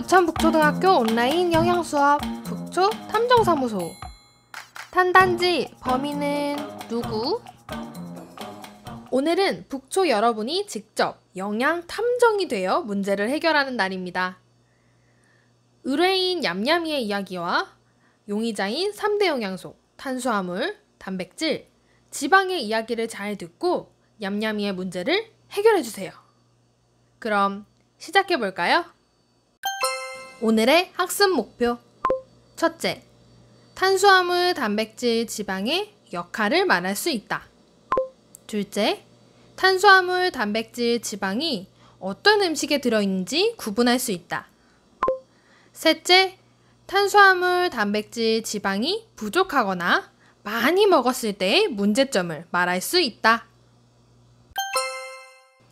부천북초등학교 온라인 영양수업 북초 탐정사무소. 탄단지 범인은 누구? 오늘은 북초 여러분이 직접 영양 탐정이 되어 문제를 해결하는 날입니다. 의뢰인 얌얌이의 이야기와 용의자인 3대 영양소, 탄수화물, 단백질, 지방의 이야기를 잘 듣고 얌얌이의 문제를 해결해주세요. 그럼 시작해볼까요? 오늘의 학습 목표. 첫째, 탄수화물, 단백질, 지방의 역할을 말할 수 있다. 둘째, 탄수화물, 단백질, 지방이 어떤 음식에 들어있는지 구분할 수 있다. 셋째, 탄수화물, 단백질, 지방이 부족하거나 많이 먹었을 때의 문제점을 말할 수 있다.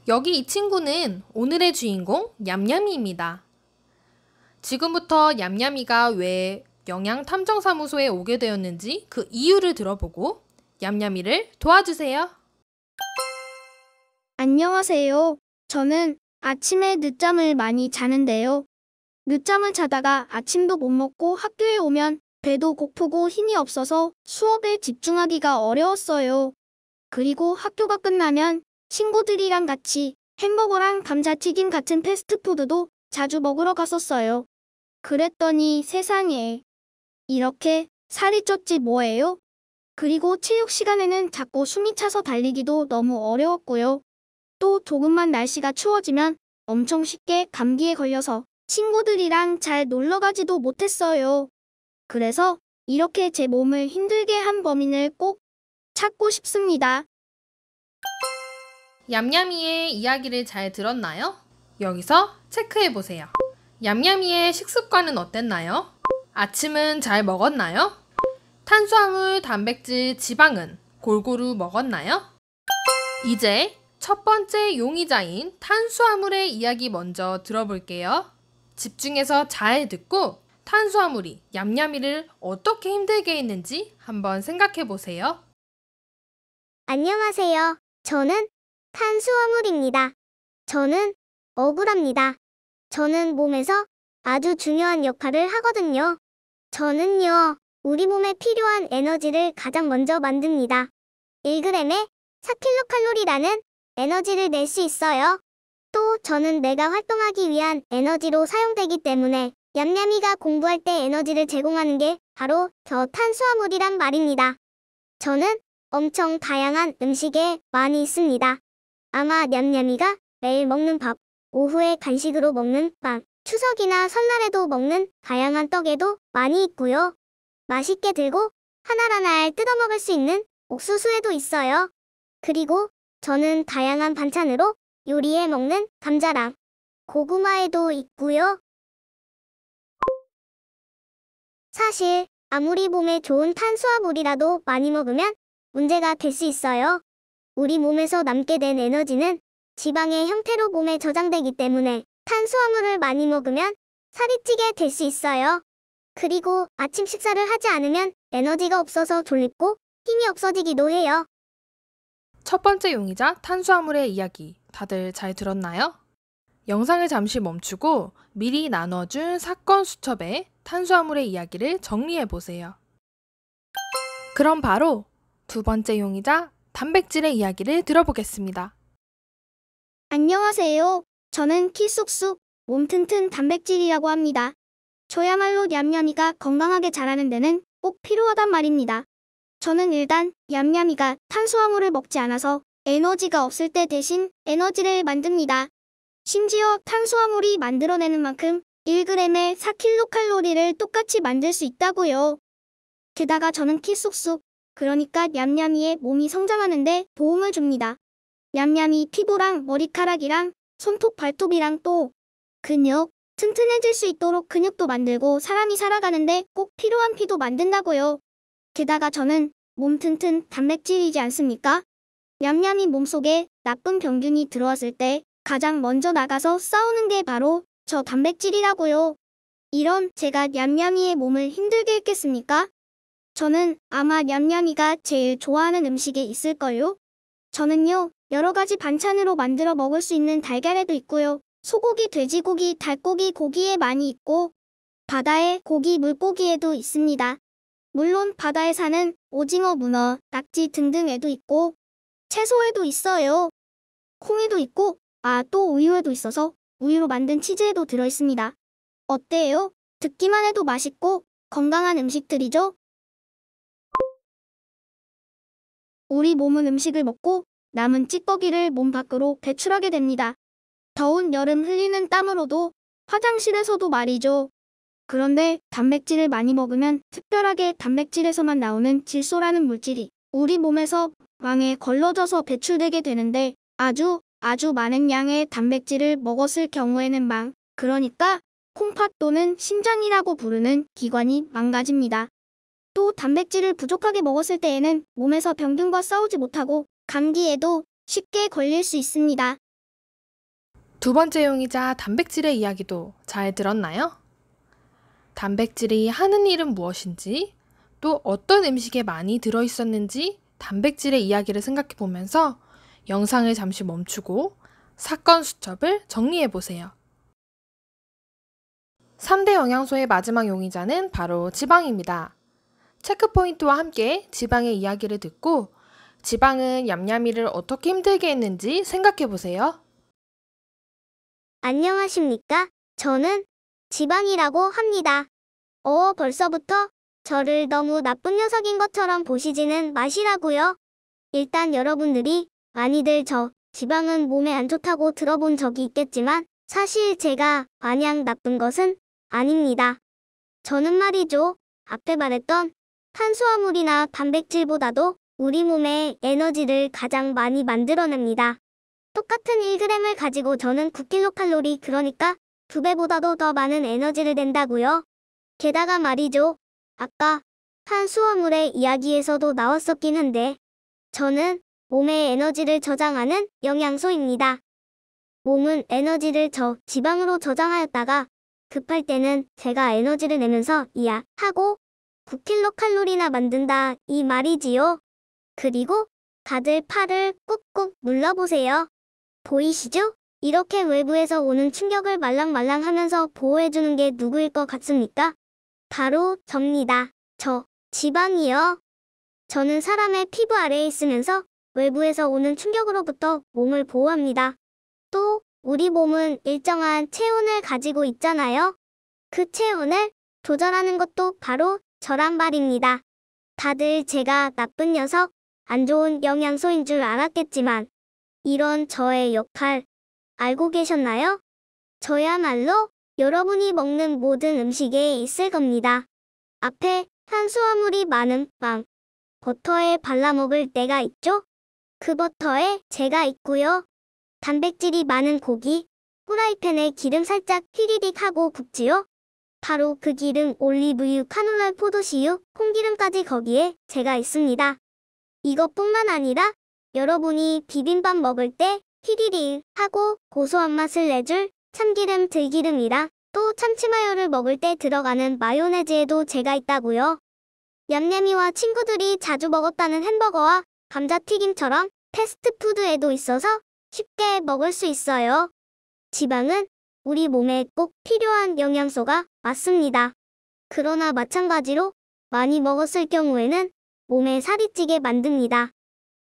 여기 이 친구는 오늘의 주인공 얌얌이입니다. 지금부터 얌얌이가 왜 영양탐정사무소에 오게 되었는지 그 이유를 들어보고 얌얌이를 도와주세요. 안녕하세요. 저는 아침에 늦잠을 많이 자는데요. 늦잠을 자다가 아침도 못 먹고 학교에 오면 배도 고프고 힘이 없어서 수업에 집중하기가 어려웠어요. 그리고 학교가 끝나면 친구들이랑 같이 햄버거랑 감자튀김 같은 패스트푸드도 자주 먹으러 갔었어요. 그랬더니 세상에, 이렇게 살이 쪘지 뭐예요? 그리고 체육 시간에는 자꾸 숨이 차서 달리기도 너무 어려웠고요. 또 조금만 날씨가 추워지면 엄청 쉽게 감기에 걸려서 친구들이랑 잘 놀러 가지도 못했어요. 그래서 이렇게 제 몸을 힘들게 한 범인을 꼭 찾고 싶습니다. 얌얌이의 이야기를 잘 들었나요? 여기서 체크해보세요. 얌얌이의 식습관은 어땠나요? 아침은 잘 먹었나요? 탄수화물, 단백질, 지방은 골고루 먹었나요? 이제 첫 번째 용의자인 탄수화물의 이야기 먼저 들어볼게요. 집중해서 잘 듣고 탄수화물이 얌얌이를 어떻게 힘들게 했는지 한번 생각해보세요. 안녕하세요. 저는 탄수화물입니다. 저는 억울합니다. 저는 몸에서 아주 중요한 역할을 하거든요. 저는요, 우리 몸에 필요한 에너지를 가장 먼저 만듭니다. 1g에 4kcal라는 에너지를 낼 수 있어요. 또 저는 내가 활동하기 위한 에너지로 사용되기 때문에 얌얌이가 공부할 때 에너지를 제공하는 게 바로 저 탄수화물이란 말입니다. 저는 엄청 다양한 음식에 많이 있습니다. 아마 얌얌이가 매일 먹는 밥, 오후에 간식으로 먹는 빵, 추석이나 설날에도 먹는 다양한 떡에도 많이 있고요. 맛있게 들고 한 알 한 알 뜯어먹을 수 있는 옥수수에도 있어요. 그리고 저는 다양한 반찬으로 요리해 먹는 감자랑 고구마에도 있고요. 사실 아무리 몸에 좋은 탄수화물이라도 많이 먹으면 문제가 될 수 있어요. 우리 몸에서 남게 된 에너지는 지방의 형태로 몸에 저장되기 때문에 탄수화물을 많이 먹으면 살이 찌게 될 수 있어요. 그리고 아침 식사를 하지 않으면 에너지가 없어서 졸립고 힘이 없어지기도 해요. 첫 번째 용의자 탄수화물의 이야기 다들 잘 들었나요? 영상을 잠시 멈추고 미리 나눠준 사건 수첩에 탄수화물의 이야기를 정리해보세요. 그럼 바로 두 번째 용의자 단백질의 이야기를 들어보겠습니다. 안녕하세요. 저는 키 쑥쑥, 몸 튼튼 단백질이라고 합니다. 저야말로 얌얌이가 건강하게 자라는 데는 꼭 필요하단 말입니다. 저는 일단 얌얌이가 탄수화물을 먹지 않아서 에너지가 없을 때 대신 에너지를 만듭니다. 심지어 탄수화물이 만들어내는 만큼 1g에 4kcal를 똑같이 만들 수 있다고요. 게다가 저는 키 쑥쑥, 그러니까 얌얌이의 몸이 성장하는데 도움을 줍니다. 얌얌이 피부랑 머리카락이랑 손톱 발톱이랑 또 근육, 튼튼해질 수 있도록 근육도 만들고 사람이 살아가는데 꼭 필요한 피도 만든다고요. 게다가 저는 몸 튼튼 단백질이지 않습니까? 얌얌이 몸속에 나쁜 병균이 들어왔을 때 가장 먼저 나가서 싸우는 게 바로 저 단백질이라고요. 이런 제가 얌얌이의 몸을 힘들게 했겠습니까? 저는 아마 얌얌이가 제일 좋아하는 음식이 있을걸요? 저는요, 여러 가지 반찬으로 만들어 먹을 수 있는 달걀에도 있고요. 소고기, 돼지고기, 닭고기, 고기에 많이 있고 바다의 고기, 물고기에도 있습니다. 물론 바다에 사는 오징어, 문어, 낙지 등등에도 있고 채소에도 있어요. 콩에도 있고 또 우유에도 있어서 우유로 만든 치즈에도 들어있습니다. 어때요? 듣기만 해도 맛있고 건강한 음식들이죠? 우리 몸은 음식을 먹고 남은 찌꺼기를 몸 밖으로 배출하게 됩니다. 더운 여름 흘리는 땀으로도 화장실에서도 말이죠. 그런데 단백질을 많이 먹으면 특별하게 단백질에서만 나오는 질소라는 물질이 우리 몸에서 망에 걸러져서 배출되게 되는데 아주 많은 양의 단백질을 먹었을 경우에는 그러니까 콩팥 또는 심장이라고 부르는 기관이 망가집니다. 또 단백질을 부족하게 먹었을 때에는 몸에서 병균과 싸우지 못하고 감기에도 쉽게 걸릴 수 있습니다. 두 번째 용이자 단백질의 이야기도 잘 들었나요? 단백질이 하는 일은 무엇인지, 또 어떤 음식에 많이 들어있었는지 단백질의 이야기를 생각해 보면서 영상을 잠시 멈추고 사건 수첩을 정리해 보세요. 3대 영양소의 마지막 용의자는 바로 지방입니다. 체크포인트와 함께 지방의 이야기를 듣고 지방은 얌얌이를 어떻게 힘들게 했는지 생각해 보세요. 안녕하십니까? 저는 지방이라고 합니다. 벌써부터 저를 너무 나쁜 녀석인 것처럼 보시지는 마시라고요. 일단 여러분들이 많이들 저 지방은 몸에 안 좋다고 들어본 적이 있겠지만 사실 제가 마냥 나쁜 것은 아닙니다. 저는 말이죠. 앞에 말했던 탄수화물이나 단백질보다도 우리 몸의 에너지를 가장 많이 만들어냅니다. 똑같은 1g을 가지고 저는 9kcal, 그러니까 2배보다도 더 많은 에너지를 낸다고요. 게다가 말이죠. 아까 탄수화물의 이야기에서도 나왔었긴 한데 저는 몸의 에너지를 저장하는 영양소입니다. 몸은 에너지를 지방으로 저장하였다가 급할 때는 제가 에너지를 내면서 하고 9kcal나 만든다 이 말이지요. 그리고 다들 팔을 꾹꾹 눌러보세요. 보이시죠? 이렇게 외부에서 오는 충격을 말랑말랑 하면서 보호해주는 게 누구일 것 같습니까? 바로 접니다. 지방이요. 저는 사람의 피부 아래에 있으면서 외부에서 오는 충격으로부터 몸을 보호합니다. 또 우리 몸은 일정한 체온을 가지고 있잖아요. 그 체온을 조절하는 것도 바로 저란 말입니다. 다들 제가 나쁜 녀석, 안 좋은 영양소인 줄 알았겠지만 이런 저의 역할 알고 계셨나요? 저야말로 여러분이 먹는 모든 음식에 있을 겁니다. 앞에 탄수화물이 많은 빵, 버터에 발라 먹을 때가 있죠? 그 버터에 제가 있고요. 단백질이 많은 고기, 후라이팬에 기름 살짝 휘리릭 하고 굽지요? 바로 그 기름 올리브유, 카놀라, 포도씨유, 콩기름까지 거기에 제가 있습니다. 이것뿐만 아니라 여러분이 비빔밥 먹을 때 휘리릭 하고 고소한 맛을 내줄 참기름, 들기름이랑 또 참치마요를 먹을 때 들어가는 마요네즈에도 제가 있다고요. 얌얌이와 친구들이 자주 먹었다는 햄버거와 감자튀김처럼 패스트푸드에도 있어서 쉽게 먹을 수 있어요. 지방은 우리 몸에 꼭 필요한 영양소가 맞습니다. 그러나 마찬가지로 많이 먹었을 경우에는 몸에 살이 찌게 만듭니다.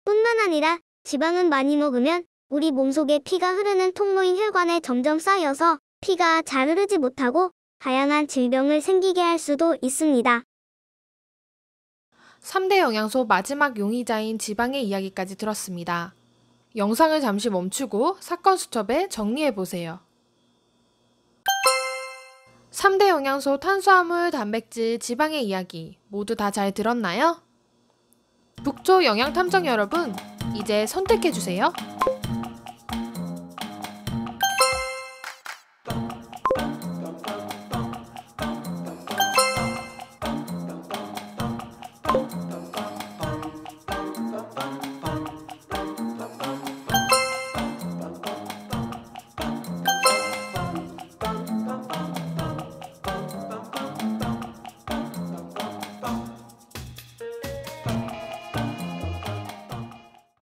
뿐만 아니라 지방은 많이 먹으면 우리 몸속에 피가 흐르는 통로인 혈관에 점점 쌓여서 피가 잘 흐르지 못하고 다양한 질병을 생기게 할 수도 있습니다. 3대 영양소 마지막 용의자인 지방의 이야기까지 들었습니다. 영상을 잠시 멈추고 사건 수첩에 정리해 보세요. 3대 영양소 탄수화물, 단백질, 지방의 이야기 모두 다 잘 들었나요? 북초 영양탐정 여러분, 이제 선택해 주세요.